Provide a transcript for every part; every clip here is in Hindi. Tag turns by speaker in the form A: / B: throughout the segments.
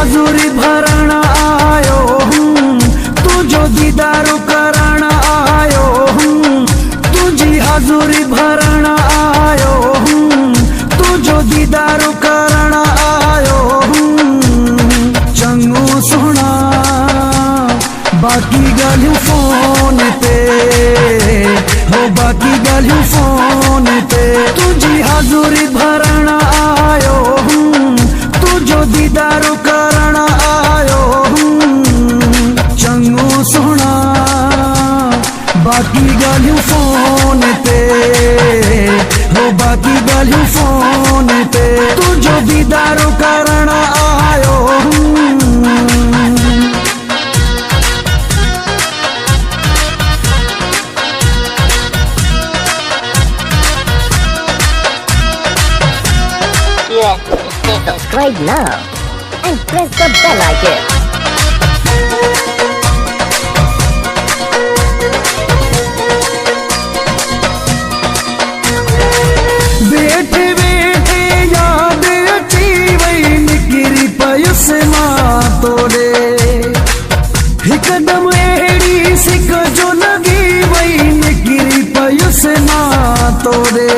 A: हाजुरी भरण आयो हूँ, तुझो दीदार करण आयो हूँ, तुझी हाजुरी भरण आयो हूँ, तुझो दीदार करण आयो हूँ। चंगो सुना बाकी गालियूं फोन ते, हो बाकी गालियूं फोन ते, तुझी हाजुरी भरण आयो हूँ, तुझो दीदार करण आयो हूँ। चंगो सुना बाकी गालियूं फोन ते, हो बाकी गालियूं फोन ते, तुझो दीदार करण आयो हूँ।
B: Subscribe now and press the bell icon.
A: बैठे बैठे याद अची वही निकिरी पयुस मां तोड़े, हिकदम अहिड़ी सिक जो लगी वही निकिरी पयुस मां तोड़े।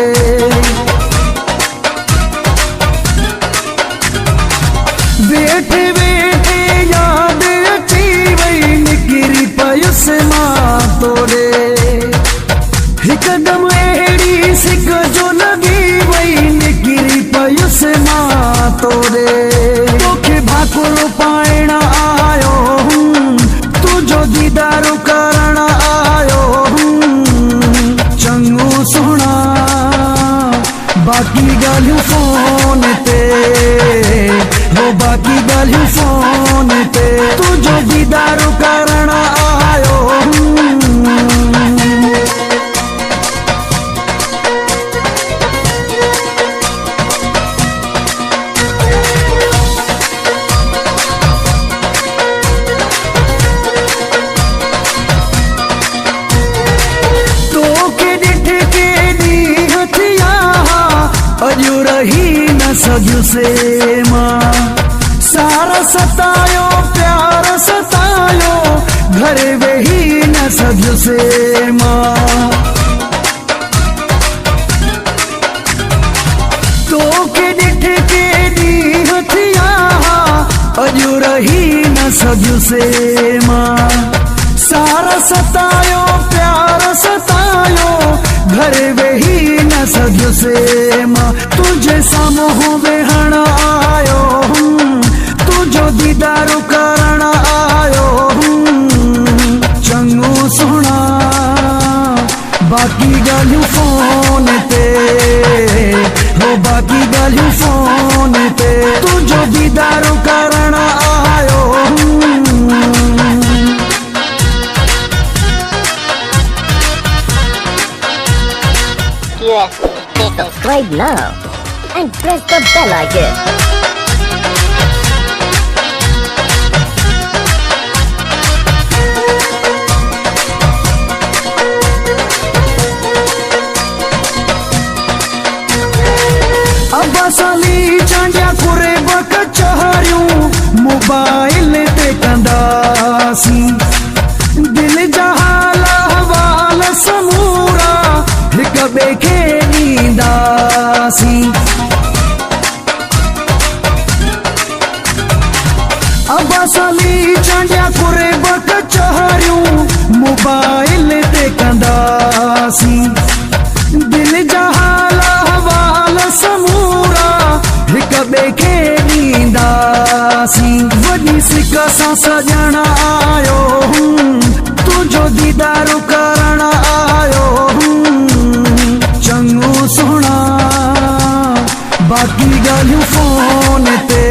A: बैठे बैठे याद अची वही निकिरी पयुस मां तोड़े, हिकदम अहिड़ी सिक जो लगी वही निकिरी पयुस मां तोड़े। तोखे भाकुर पाइण आयो हूँ, तुझो दीदार करण आयो हूँ। चंगो सुना बाकी गालियूं फोन ते, हो बाकी गालियूं फोन ते, तुझो दीदार करण आयो हूँ। तोखे ॾिठ के ॾींहं थिया अॼु रही न सघियुसे मां, सारा सतायो प्यार सतायो घर वेही न सघियुसे मां। तोखे ॾिठ के ॾींहं थिया अॼु रही न सघियुसे मां, सारा सतायो प्यार सतायो घर वेही न सघियुसे मां। तुझे साम्हूं वेहण आयो हूँ, तुझो दीदार करण आयो हूँ। चंगो सुना बाकी गालियूं फोन ते, हो बाकी गालियूं फोन ते, तुझो दीदार करण आयो हूँ।
B: Subscribe now and press the bell icon.
A: अब असली चांडिया कुरे बक चहरियूं मोबाइल ते कंदासी, दिल जा हाल अहवाल समूरा हिक ॿिए खे ॾींदासी। अब असली चांडिया कुरे बक चहरियूं मोबाइल ते कंदासी, दिल जा हाल अहवाल समूरा हिक ॿिए खे ॾींदासी। वॾी सिक सां सॼण आयो हूँ, तुझो दीदार करण आयो हूँ। चंगो सुना बाकी गालियूं फोन ते,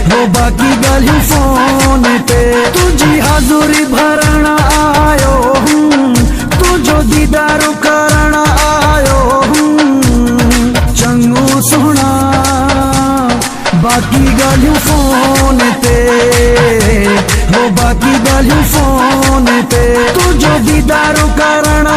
A: हो बाकी गालियूं फोन ते, तुझी हाजुरी भरण आयो हूँ, तुझो दीदार करण आयो हूँ। चंगो सुना बाकी गालियूं फोन ते, हो बाकी गालियूं फोन ते, तुझो दीदार करण